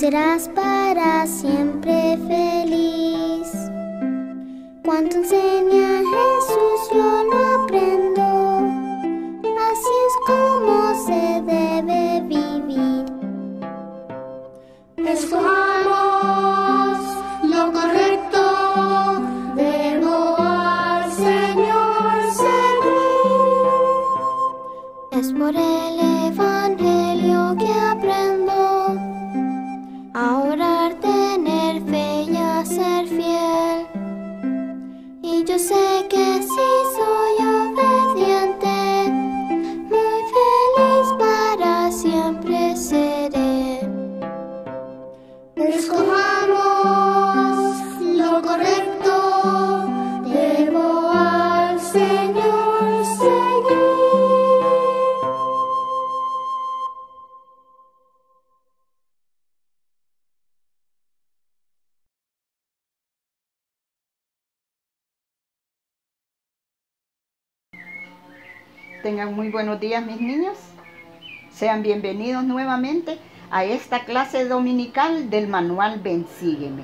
serás para siempre feliz. Cuanto enseña Jesús yo lo aprendo, así es como se debe vivir. Escojamos lo correcto, debo al Señor seguir. Es por el Evangelio que aprendo a orar, tener fe y a ser fiel. Y yo sé que si soy obediente, muy feliz para siempre seré. Escojamos lo correcto, debo al Señor seguir. Tengan muy buenos días, mis niños. Sean bienvenidos nuevamente a esta clase dominical del manual Ven, Sígueme.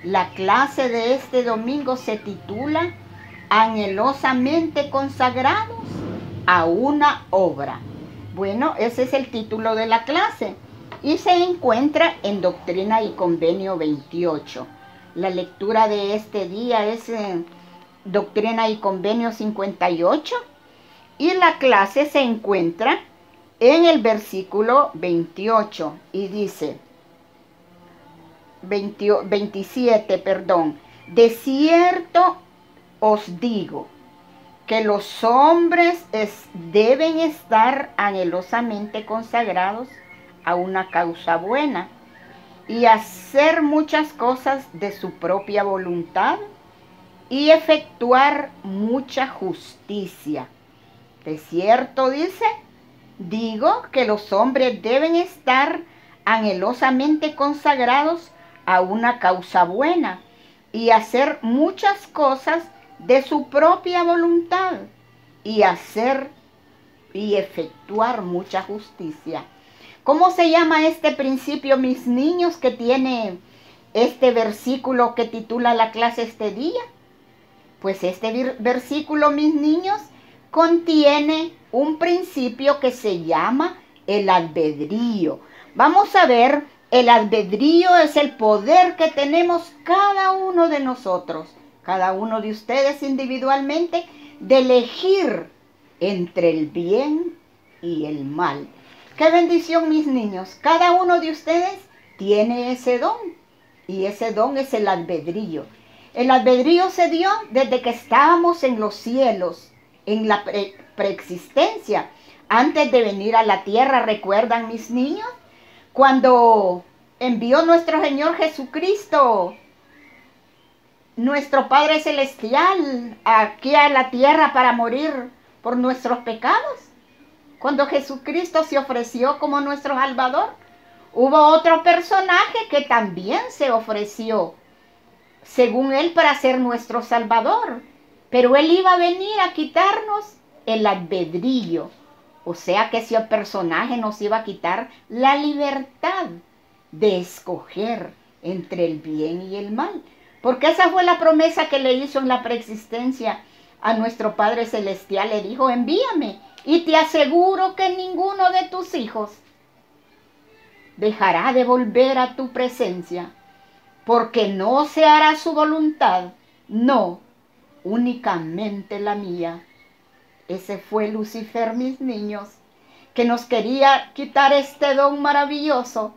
La clase de este domingo se titula Anhelosamente consagrados a una obra. Bueno, ese es el título de la clase y se encuentra en Doctrina y Convenio 28. La lectura de este día es Doctrina y Convenio 58. Y la clase se encuentra en el versículo 28 y dice, 27, perdón. De cierto os digo que los hombres deben estar anhelosamente consagrados a una causa buena y hacer muchas cosas de su propia voluntad y efectuar mucha justicia. De cierto, dice, digo que los hombres deben estar anhelosamente consagrados a una causa buena y hacer muchas cosas de su propia voluntad y hacer y efectuar mucha justicia. ¿Cómo se llama este principio, mis niños, que tiene este versículo que titula la clase este día? Pues este versículo, mis niños, contiene un principio que se llama el albedrío. Vamos a ver, el albedrío es el poder que tenemos cada uno de nosotros, cada uno de ustedes individualmente, de elegir entre el bien y el mal. ¡Qué bendición, mis niños! Cada uno de ustedes tiene ese don, y ese don es el albedrío. El albedrío se dio desde que estábamos en los cielos, en la preexistencia, antes de venir a la tierra. ¿Recuerdan, mis niños? Cuando envió nuestro Señor Jesucristo, nuestro Padre Celestial, aquí a la tierra para morir por nuestros pecados. Cuando Jesucristo se ofreció como nuestro Salvador, hubo otro personaje que también se ofreció, según él, para ser nuestro Salvador. Pero él iba a venir a quitarnos el albedrío. O sea que ese personaje nos iba a quitar la libertad de escoger entre el bien y el mal. Porque esa fue la promesa que le hizo en la preexistencia a nuestro Padre Celestial. Le dijo, envíame y te aseguro que ninguno de tus hijos dejará de volver a tu presencia, porque no se hará su voluntad, no, únicamente la mía. Ese fue Lucifer, mis niños, que nos quería quitar este don maravilloso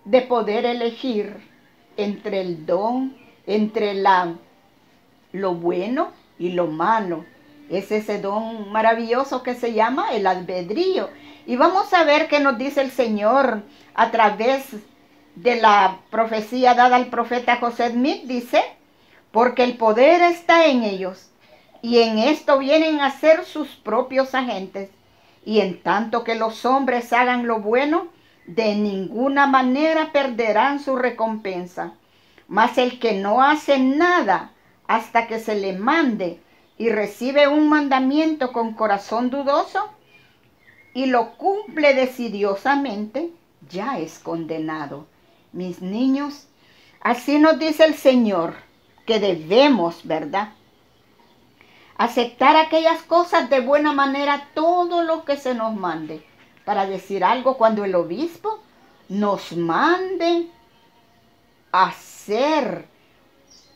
de poder elegir entre el don, entre lo bueno y lo malo. Es ese don maravilloso que se llama el albedrío. Y vamos a ver qué nos dice el Señor a través de la profecía dada al profeta José Smith. Dice, porque el poder está en ellos, y en esto vienen a ser sus propios agentes. Y en tanto que los hombres hagan lo bueno, de ninguna manera perderán su recompensa. Mas el que no hace nada hasta que se le mande y recibe un mandamiento con corazón dudoso y lo cumple decidiosamente, ya es condenado. mis niños, así nos dice el Señor que debemos, ¿verdad?, aceptar aquellas cosas de buena manera, todo lo que se nos mande. Para decir algo, cuando el obispo nos mande hacer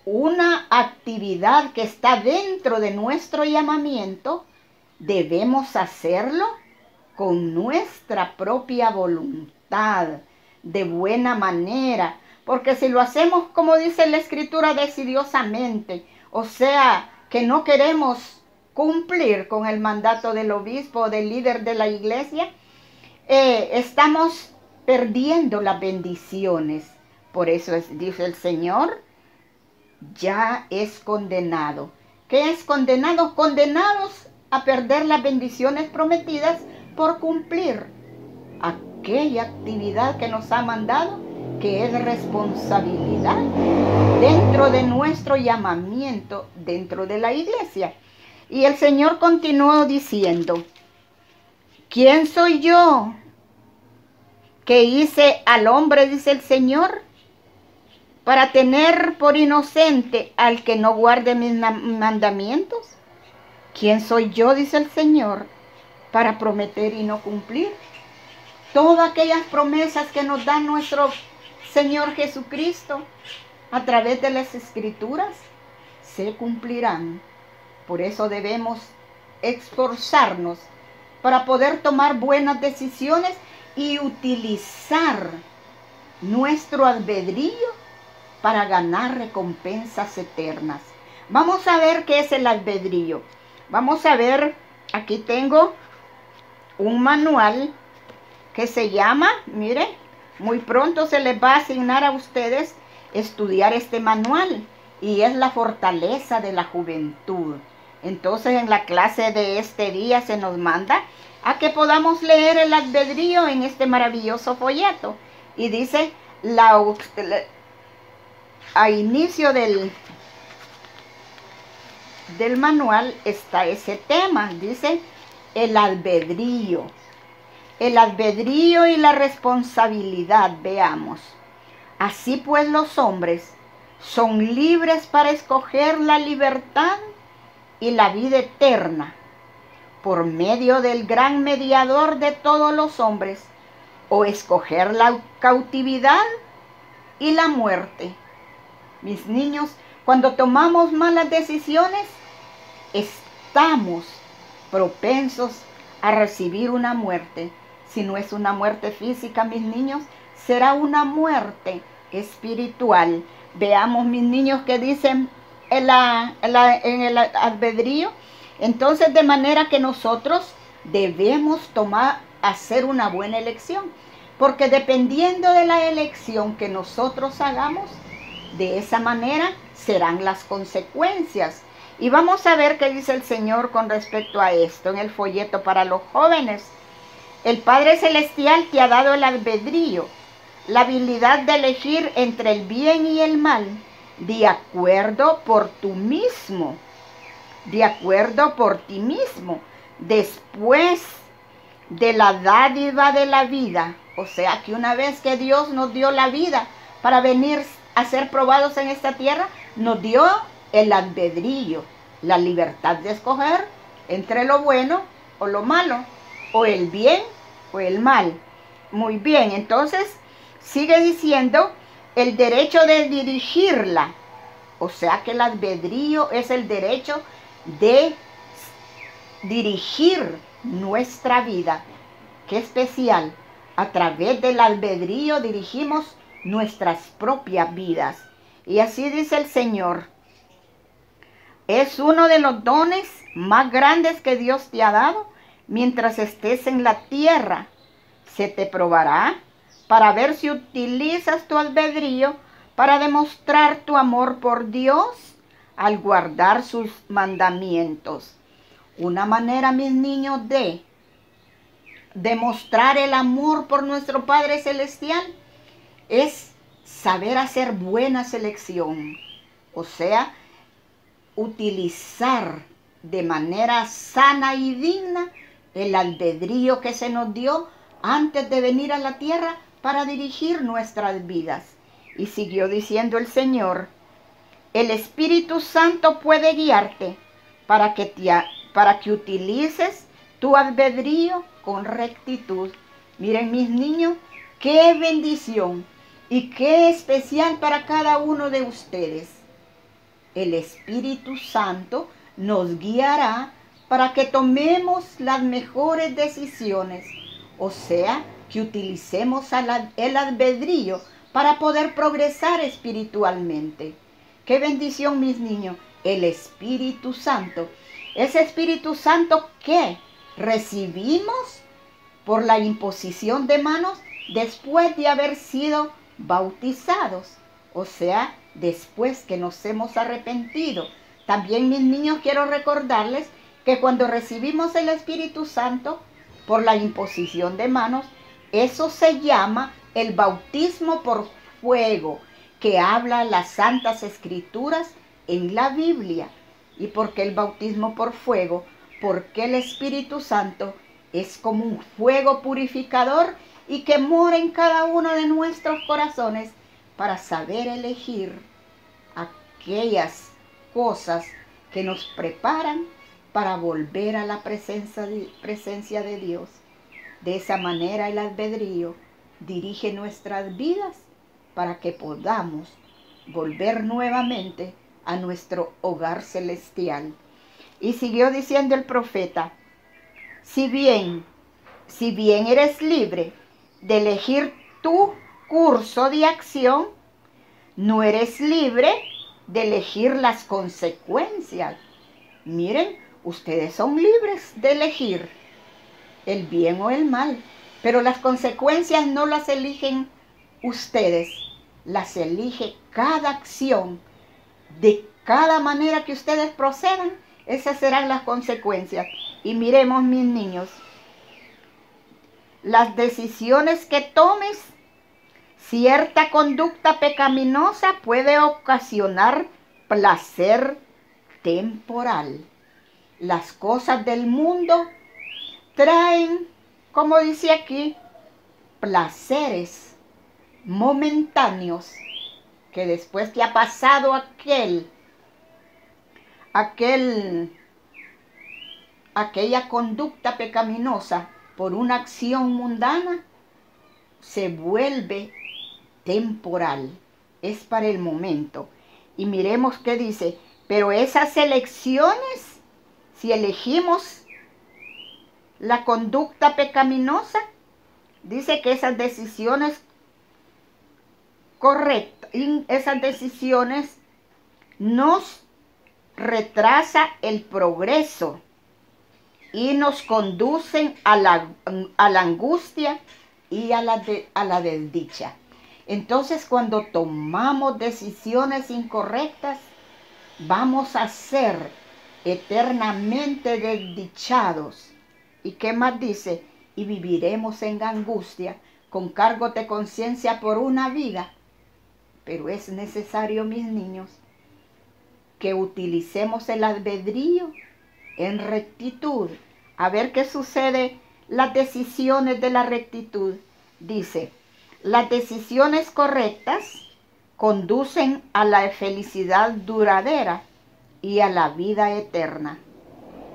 una actividad que está dentro de nuestro llamamiento, debemos hacerlo con nuestra propia voluntad, de buena manera, porque si lo hacemos, como dice la Escritura, decidiosamente, o sea, que no queremos cumplir con el mandato del obispo o del líder de la iglesia, estamos perdiendo las bendiciones. Por eso dice el Señor, ya es condenado. ¿Qué es condenado? Condenados a perder las bendiciones prometidas por cumplir aquella actividad que nos ha mandado, que es responsabilidad dentro de nuestro llamamiento dentro de la iglesia. Y el Señor continuó diciendo, ¿quién soy yo que hice al hombre, dice el Señor, para tener por inocente al que no guarde mis mandamientos? ¿Quién soy yo, dice el Señor, para prometer y no cumplir? Todas aquellas promesas que nos da nuestro Señor Jesucristo a través de las Escrituras se cumplirán. Por eso debemos esforzarnos para poder tomar buenas decisiones y utilizar nuestro albedrío para ganar recompensas eternas. Vamos a ver qué es el albedrío. Vamos a ver, aquí tengo un manual que se llama, mire, muy pronto se les va a asignar a ustedes estudiar este manual, y es la fortaleza de la juventud. Entonces en la clase de este día se nos manda a que podamos leer el albedrío en este maravilloso folleto. Y dice, a inicio del manual está ese tema, dice el albedrío. El albedrío y la responsabilidad, veamos. Así pues los hombres son libres para escoger la libertad y la vida eterna por medio del gran mediador de todos los hombres, o escoger la cautividad y la muerte. Mis niños, cuando tomamos malas decisiones, estamos propensos a recibir una muerte. Si no es una muerte física, mis niños, será una muerte espiritual. Veamos, mis niños, que dicen en el albedrío. Entonces, de manera que nosotros debemos hacer una buena elección, porque dependiendo de la elección que nosotros hagamos, de esa manera serán las consecuencias. Y vamos a ver qué dice el Señor con respecto a esto en el folleto para los jóvenes. El Padre Celestial te ha dado el albedrío, la habilidad de elegir entre el bien y el mal, de acuerdo por ti mismo, después de la dádiva de la vida. O sea que una vez que Dios nos dio la vida para venir a ser probados en esta tierra, nos dio el albedrío, la libertad de escoger entre lo bueno o lo malo, o el bien o el mal. Muy bien, entonces sigue diciendo el derecho de dirigirla. O sea que el albedrío es el derecho de dirigir nuestra vida. Qué especial. A través del albedrío dirigimos nuestras propias vidas. Y así dice el Señor. Es uno de los dones más grandes que Dios te ha dado mientras estés en la tierra. Se te probará para ver si utilizas tu albedrío para demostrar tu amor por Dios al guardar sus mandamientos. Una manera, mis niños, de demostrar el amor por nuestro Padre Celestial es saber hacer buena selección. O sea, utilizar de manera sana y digna el albedrío que se nos dio antes de venir a la tierra para dirigir nuestras vidas. Y siguió diciendo el Señor, el Espíritu Santo puede guiarte para que utilices tu albedrío con rectitud. Miren, mis niños, qué bendición y qué especial para cada uno de ustedes. El Espíritu Santo nos guiará para que tomemos las mejores decisiones, o sea, que utilicemos el albedrío para poder progresar espiritualmente. ¡Qué bendición, mis niños! El Espíritu Santo. Ese Espíritu Santo que recibimos por la imposición de manos después de haber sido bautizados, o sea, después que nos hemos arrepentido. También, mis niños, quiero recordarles que cuando recibimos el Espíritu Santo por la imposición de manos, eso se llama el bautismo por fuego, que habla las Santas Escrituras en la Biblia. ¿Y por qué el bautismo por fuego? Porque el Espíritu Santo es como un fuego purificador y que mora en cada uno de nuestros corazones para saber elegir aquellas cosas que nos preparan para volver a la presencia de Dios. De esa manera el albedrío dirige nuestras vidas para que podamos volver nuevamente a nuestro hogar celestial. Y siguió diciendo el profeta, si bien eres libre de elegir tu curso de acción, no eres libre de elegir las consecuencias. Miren, ustedes son libres de elegir el bien o el mal, pero las consecuencias no las eligen ustedes, las elige cada acción. De cada manera que ustedes procedan, esas serán las consecuencias. Y miremos, mis niños, las decisiones que tomes, cierta conducta pecaminosa puede ocasionar placer temporal. Las cosas del mundo traen, como dice aquí, placeres momentáneos que después que ha pasado aquella conducta pecaminosa por una acción mundana, se vuelve temporal, es para el momento. Y miremos qué dice, pero esas elecciones, si elegimos la conducta pecaminosa, dice que esas decisiones correctas, esas decisiones nos retrasa el progreso y nos conducen a la angustia y a la desdicha. Entonces, cuando tomamos decisiones incorrectas, vamos a ser eternamente desdichados. ¿Y qué más dice? Y viviremos en angustia, con cargo de conciencia por una vida. Pero es necesario, mis niños, que utilicemos el albedrío en rectitud. A ver qué sucede. Las decisiones de la rectitud. Dice, las decisiones correctas conducen a la felicidad duradera y a la vida eterna.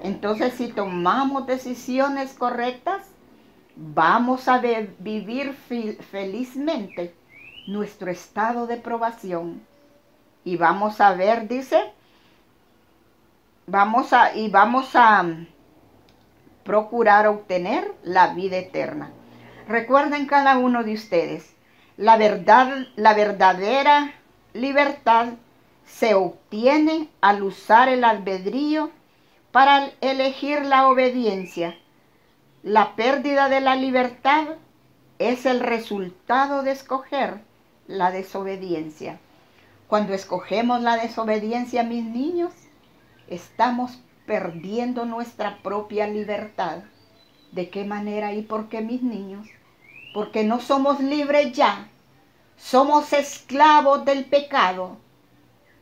Entonces, si tomamos decisiones correctas, vamos a vivir felizmente nuestro estado de probación. Y vamos a ver, dice, vamos a procurar obtener la vida eterna. Recuerden cada uno de ustedes, la verdadera libertad se obtiene al usar el albedrío para elegir la obediencia. La pérdida de la libertad es el resultado de escoger la desobediencia. Cuando escogemos la desobediencia, mis niños, estamos perdiendo nuestra propia libertad. ¿De qué manera y por qué, mis niños? Porque no somos libres ya. Somos esclavos del pecado.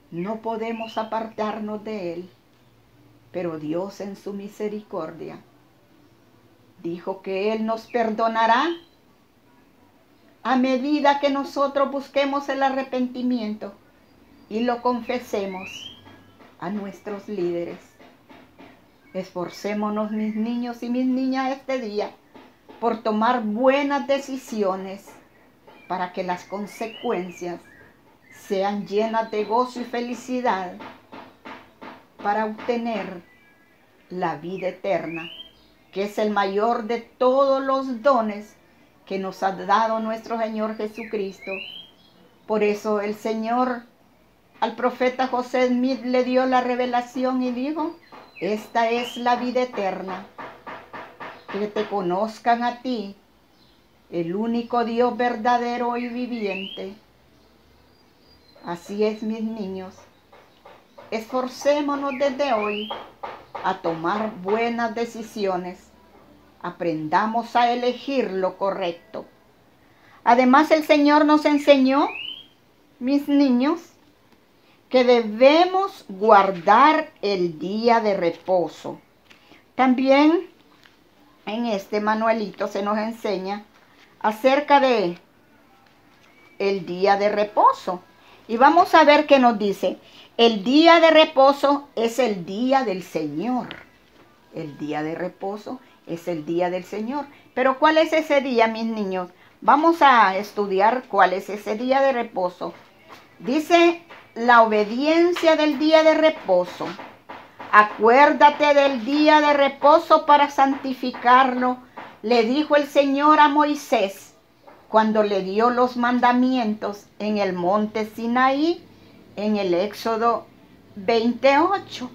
No podemos apartarnos de él. Pero Dios, en su misericordia, dijo que Él nos perdonará a medida que nosotros busquemos el arrepentimiento y lo confesemos a nuestros líderes. Esforcémonos, mis niños y mis niñas, este día por tomar buenas decisiones para que las consecuencias sean llenas de gozo y felicidad para obtener la vida eterna, que es el mayor de todos los dones que nos ha dado nuestro Señor Jesucristo. Por eso el Señor al profeta José Smith le dio la revelación y dijo: esta es la vida eterna, que te conozcan a ti, el único Dios verdadero y viviente. Así es, mis niños. Esforcémonos desde hoy a tomar buenas decisiones. Aprendamos a elegir lo correcto. Además, el Señor nos enseñó, mis niños, que debemos guardar el día de reposo. También en este manualito se nos enseña acerca de el día de reposo. Y vamos a ver qué nos dice. El día de reposo es el día del Señor. El día de reposo es el día del Señor. Pero ¿cuál es ese día, mis niños? Vamos a estudiar cuál es ese día de reposo. Dice la obediencia del día de reposo. Acuérdate del día de reposo para santificarlo, le dijo el Señor a Moisés cuando le dio los mandamientos en el monte Sinaí, en el Éxodo 28.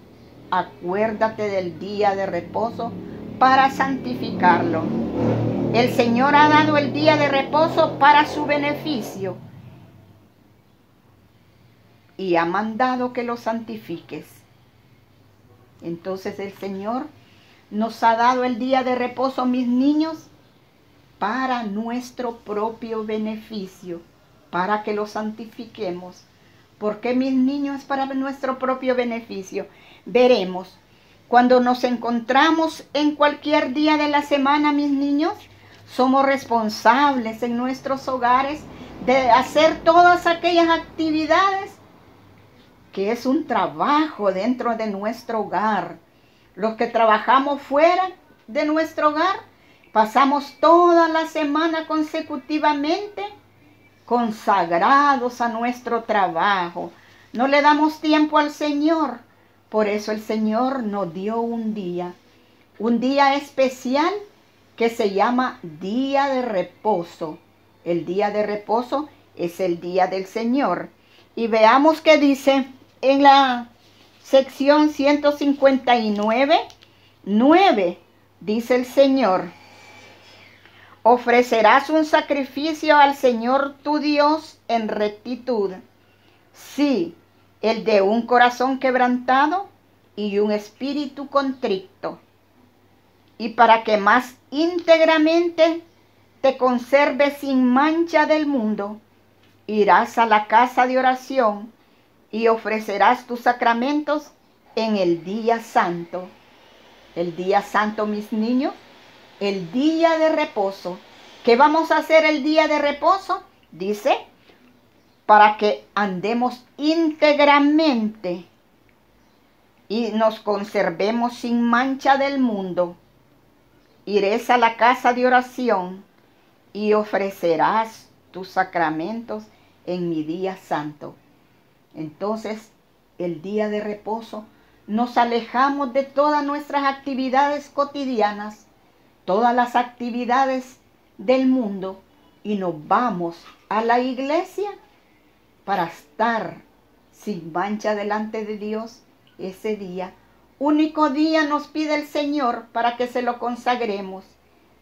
Acuérdate del día de reposo para santificarlo. El Señor ha dado el día de reposo para su beneficio y ha mandado que lo santifiques. Entonces el Señor nos ha dado el día de reposo, mis niños, para nuestro propio beneficio, para que lo santifiquemos. ¿Por qué, mis niños, para nuestro propio beneficio? Veremos. Cuando nos encontramos en cualquier día de la semana, mis niños, somos responsables en nuestros hogares de hacer todas aquellas actividades que es un trabajo dentro de nuestro hogar. Los que trabajamos fuera de nuestro hogar, pasamos toda la semana consecutivamente consagrados a nuestro trabajo. No le damos tiempo al Señor. Por eso el Señor nos dio un día especial que se llama día de reposo. El día de reposo es el día del Señor. Y veamos qué dice en la sección 159, 9, dice el Señor: ofrecerás un sacrificio al Señor tu Dios en rectitud. Sí, el de un corazón quebrantado y un espíritu contrito. Y para que más íntegramente te conserves sin mancha del mundo, irás a la casa de oración y ofrecerás tus sacramentos en el día santo. El día santo, mis niños, el día de reposo. ¿Qué vamos a hacer el día de reposo? Dice, para que andemos íntegramente y nos conservemos sin mancha del mundo. Irás a la casa de oración y ofrecerás tus sacramentos en mi día santo. Entonces, el día de reposo, nos alejamos de todas nuestras actividades cotidianas, todas las actividades del mundo, y nos vamos a la iglesia para estar sin mancha delante de Dios ese día. Único día nos pide el Señor para que se lo consagremos.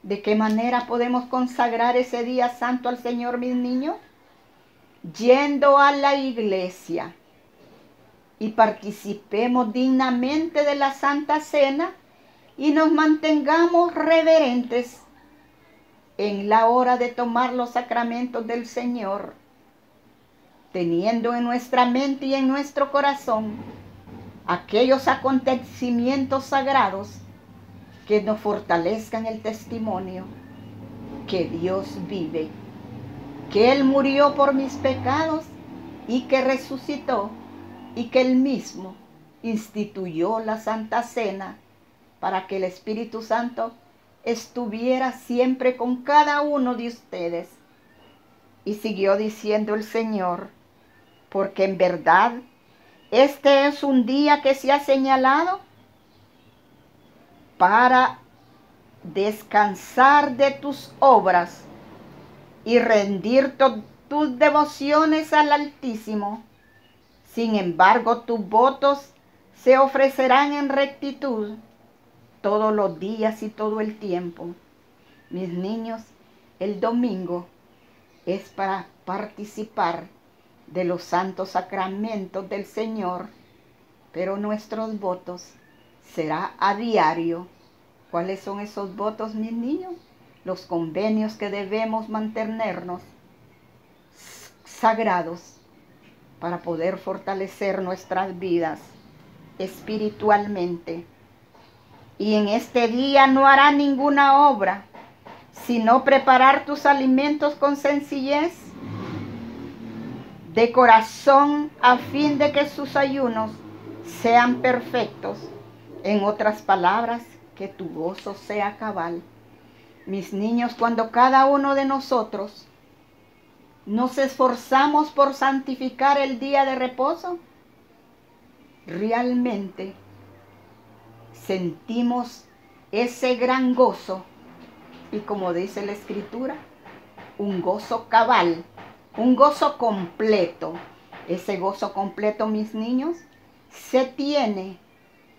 ¿De qué manera podemos consagrar ese día santo al Señor, mis niños? Yendo a la iglesia y participemos dignamente de la Santa Cena y nos mantengamos reverentes en la hora de tomar los sacramentos del Señor, teniendo en nuestra mente y en nuestro corazón aquellos acontecimientos sagrados que nos fortalezcan el testimonio que Dios vive que Él murió por mis pecados y que resucitó y que Él mismo instituyó la Santa Cena para que el Espíritu Santo estuviera siempre con cada uno de ustedes. Y siguió diciendo el Señor, porque en verdad este es un día que se ha señalado para descansar de tus obras y rendir tus devociones al Altísimo. Sin embargo, tus votos se ofrecerán en rectitud todos los días y todo el tiempo. Mis niños, el domingo es para participar de los santos sacramentos del Señor, pero nuestros votos será a diario. ¿Cuáles son esos votos, mis niños? Los convenios que debemos mantenernos sagrados para poder fortalecer nuestras vidas espiritualmente. Y en este día no hará ninguna obra, sino preparar tus alimentos con sencillez de corazón, a fin de que sus ayunos sean perfectos. En otras palabras, que tu gozo sea cabal. Mis niños, cuando cada uno de nosotros nos esforzamos por santificar el día de reposo, realmente sentimos ese gran gozo. Y como dice la Escritura, un gozo cabal, un gozo completo. Ese gozo completo, mis niños, se tiene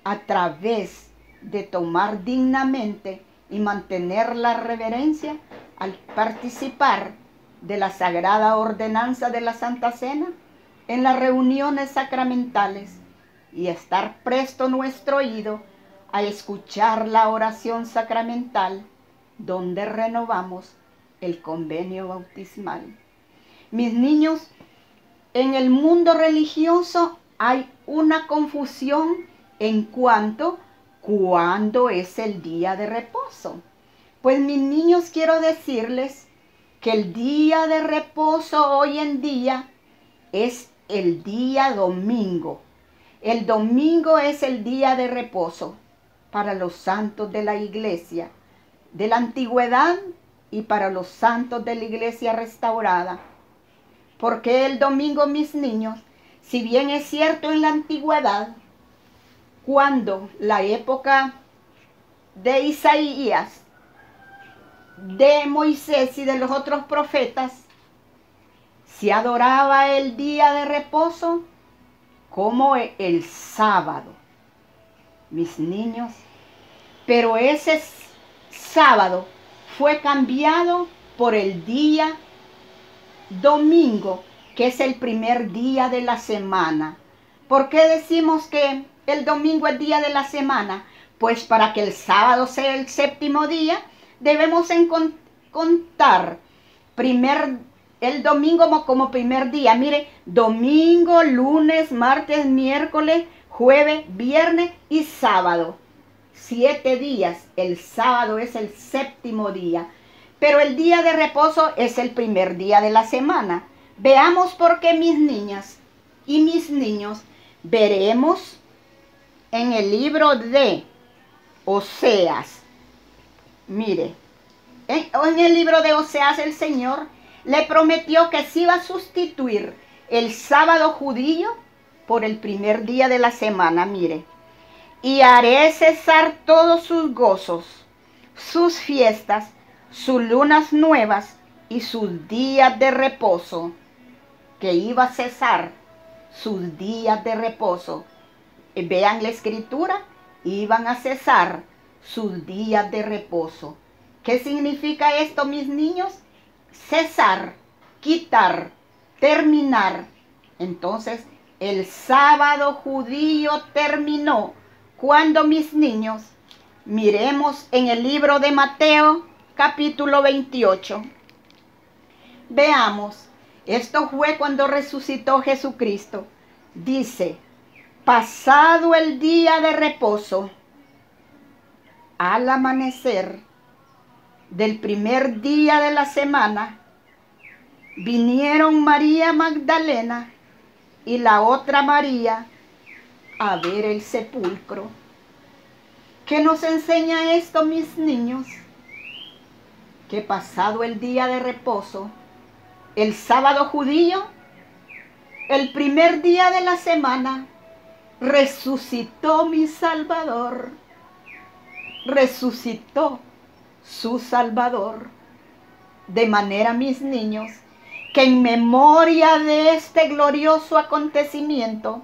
a través de tomar dignamente y mantener la reverencia al participar de la sagrada ordenanza de la Santa Cena en las reuniones sacramentales y estar presto nuestro oído a escuchar la oración sacramental donde renovamos el convenio bautismal. Mis niños, en el mundo religioso hay una confusión en cuanto ¿cuándo es el día de reposo? Pues mis niños, quiero decirles que el día de reposo hoy en día es el día domingo. El domingo es el día de reposo para los santos de la iglesia de la antigüedad y para los santos de la iglesia restaurada. Porque el domingo, mis niños, si bien es cierto en la antigüedad, cuando la época de Isaías, de Moisés y de los otros profetas, se adoraba el día de reposo como el sábado, mis niños. Pero ese sábado fue cambiado por el día domingo, que es el primer día de la semana. ¿Por qué decimos que el domingo es día de la semana? Pues para que el sábado sea el séptimo día, debemos contar el domingo como primer día. Mire, domingo, lunes, martes, miércoles, jueves, viernes y sábado. 7 días. El sábado es el séptimo día. Pero el día de reposo es el primer día de la semana. Veamos por qué, mis niñas y mis niños. Veremos en el libro de Oseas. Mire, en el libro de Oseas el Señor le prometió que se iba a sustituir el sábado judío por el primer día de la semana. Mire, y haré cesar todos sus gozos, sus fiestas, sus lunas nuevas y sus días de reposo. Que iba a cesar sus días de reposo. Vean la Escritura, iban a cesar sus días de reposo. ¿Qué significa esto, mis niños? Cesar, quitar, terminar. Entonces, el sábado judío terminó. Cuando, mis niños, miremos en el libro de Mateo, capítulo 28. Veamos, esto fue cuando resucitó Jesucristo. Dice, pasado el día de reposo, al amanecer del primer día de la semana, vinieron María Magdalena y la otra María a ver el sepulcro. ¿Qué nos enseña esto, mis niños? Que pasado el día de reposo, el sábado judío, el primer día de la semana, resucitó mi Salvador. Resucitó su Salvador. De manera, mis niños, que en memoria de este glorioso acontecimiento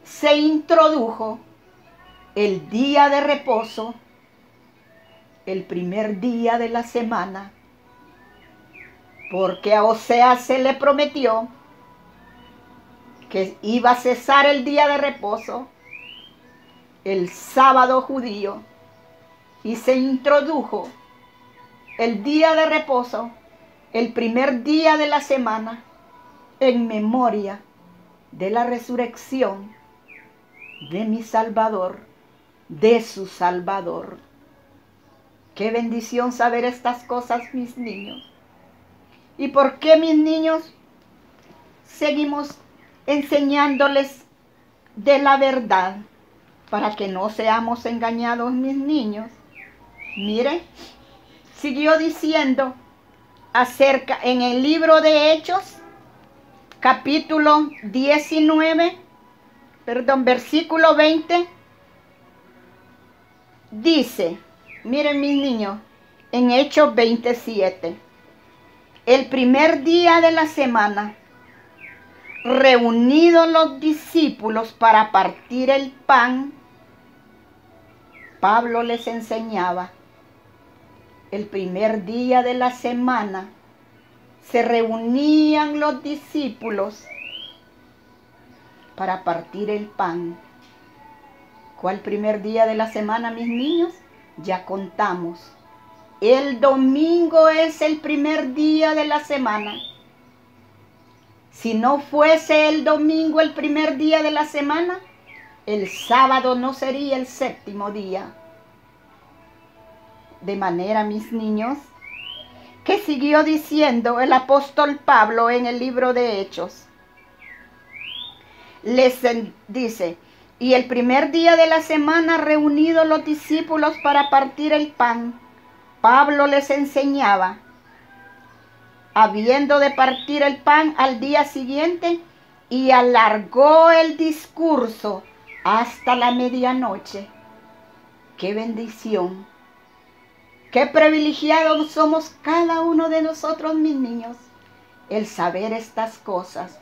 se introdujo el día de reposo, el primer día de la semana, porque a Oseas se le prometió que iba a cesar el día de reposo, el sábado judío, y se introdujo el día de reposo, el primer día de la semana, en memoria de la resurrección de mi Salvador, de su Salvador. Qué bendición saber estas cosas, mis niños. ¿Y por qué, mis niños, seguimos enseñándoles de la verdad? Para que no seamos engañados, mis niños. Miren, siguió diciendo acerca en el libro de Hechos, capítulo 19, versículo 20, dice, miren, mis niños, en Hechos 27, el primer día de la semana, reunidos los discípulos para partir el pan, Pablo les enseñaba. El primer día de la semana se reunían los discípulos para partir el pan. ¿Cuál primer día de la semana, mis niños? Ya contamos. El domingo es el primer día de la semana. Si no fuese el domingo el primer día de la semana, el sábado no sería el séptimo día. De manera, mis niños, que siguió diciendo el apóstol Pablo en el libro de Hechos. Les dice, y el primer día de la semana, reunidos los discípulos para partir el pan, Pablo les enseñaba. Habiendo de partir el pan al día siguiente, y alargó el discurso hasta la medianoche. ¡Qué bendición! ¡Qué privilegiados somos cada uno de nosotros, mis niños! El saber estas cosas.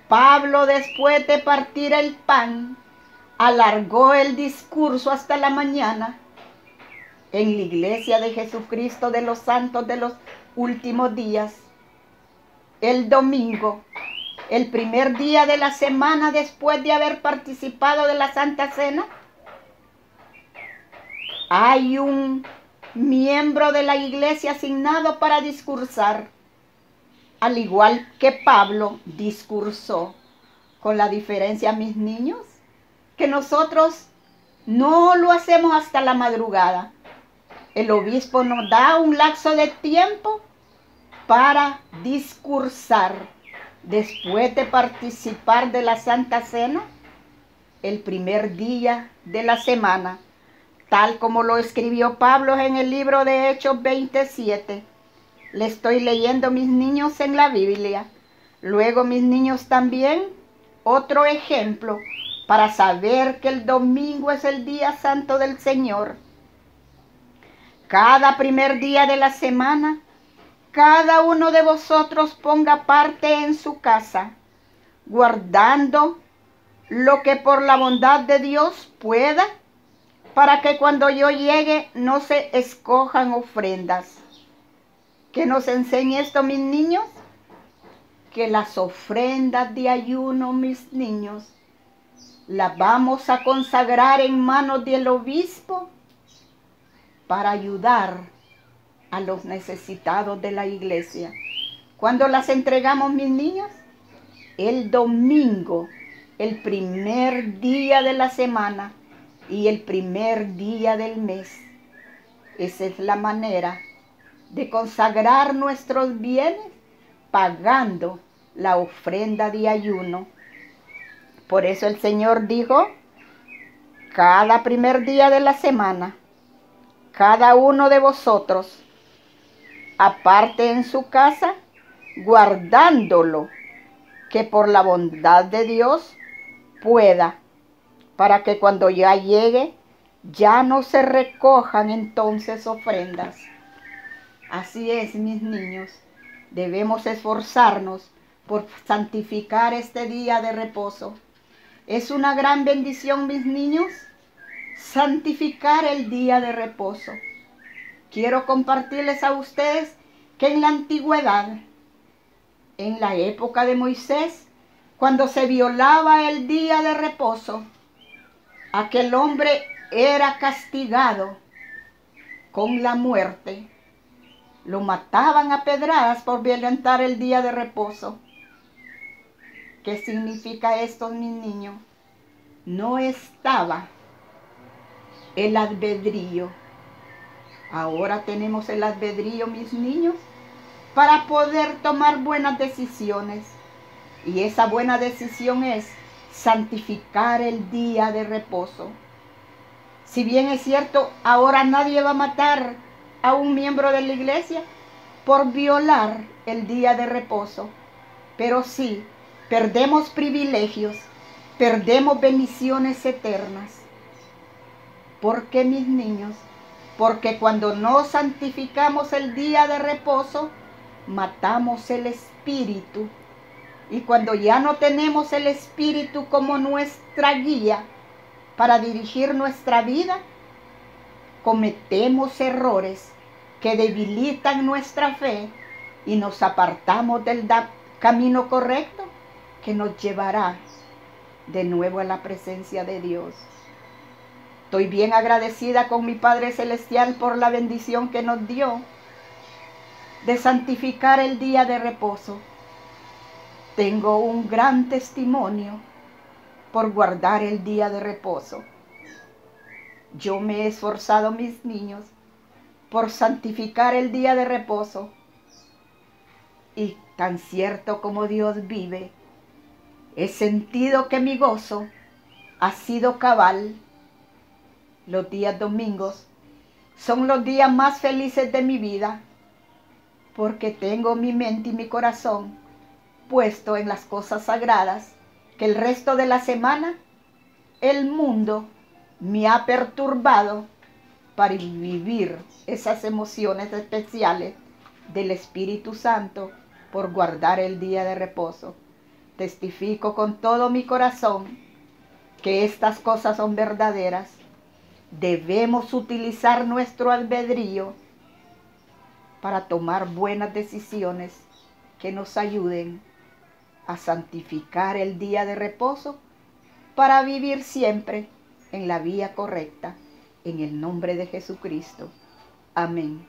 Pablo, después de partir el pan, alargó el discurso hasta la mañana en la iglesia de Jesucristo de los santos de los últimos días. El domingo, el primer día de la semana después de haber participado de la Santa Cena, hay un miembro de la iglesia asignado para discursar, al igual que Pablo discursó, con la diferencia, mis niños, que nosotros no lo hacemos hasta la madrugada. El obispo nos da un lapso de tiempo para discursar después de participar de la Santa Cena, el primer día de la semana, tal como lo escribió Pablo en el libro de Hechos 27. Le estoy leyendo, mis niños, en la Biblia. Luego, mis niños, también otro ejemplo para saber que el domingo es el día santo del Señor. Cada primer día de la semana, cada uno de vosotros ponga parte en su casa, guardando lo que por la bondad de Dios pueda, para que cuando yo llegue no se escojan ofrendas. ¿Qué nos enseña esto, mis niños? Que las ofrendas de ayuno, mis niños, las vamos a consagrar en manos del obispo para ayudar a los necesitados de la iglesia. ¿Cuándo las entregamos, mis niños? El domingo, el primer día de la semana y el primer día del mes. Esa es la manera de consagrar nuestros bienes pagando la ofrenda de ayuno. Por eso el Señor dijo, cada primer día de la semana, cada uno de vosotros aparte en su casa, guardándolo, que por la bondad de Dios pueda, para que cuando ya llegue, ya no se recojan entonces ofrendas. Así es, mis niños, debemos esforzarnos por santificar este día de reposo. Es una gran bendición, mis niños, santificar el día de reposo. Quiero compartirles a ustedes que en la antigüedad, en la época de Moisés, cuando se violaba el día de reposo, aquel hombre era castigado con la muerte. Lo mataban a pedradas por violentar el día de reposo. ¿Qué significa esto, mis niños? No estaba el albedrío. Ahora tenemos el albedrío, mis niños, para poder tomar buenas decisiones. Y esa buena decisión es santificar el día de reposo. Si bien es cierto, ahora nadie va a matar a un miembro de la iglesia por violar el día de reposo, pero sí, perdemos privilegios, perdemos bendiciones eternas. ¿Por qué, mis niños? Porque cuando no santificamos el día de reposo, matamos el espíritu. Y cuando ya no tenemos el espíritu como nuestra guía para dirigir nuestra vida, cometemos errores que debilitan nuestra fe y nos apartamos del camino correcto que nos llevará de nuevo a la presencia de Dios. Estoy bien agradecida con mi Padre Celestial por la bendición que nos dio de santificar el día de reposo. Tengo un gran testimonio por guardar el día de reposo. Yo me he esforzado, mis niños, por santificar el día de reposo. Y tan cierto como Dios vive, he sentido que mi gozo ha sido cabal. Los días domingos son los días más felices de mi vida, porque tengo mi mente y mi corazón puesto en las cosas sagradas, que el resto de la semana el mundo me ha perturbado para vivir esas emociones especiales del Espíritu Santo por guardar el día de reposo. Testifico con todo mi corazón que estas cosas son verdaderas. Debemos utilizar nuestro albedrío para tomar buenas decisiones que nos ayuden a santificar el día de reposo para vivir siempre en la vía correcta, en el nombre de Jesucristo. Amén.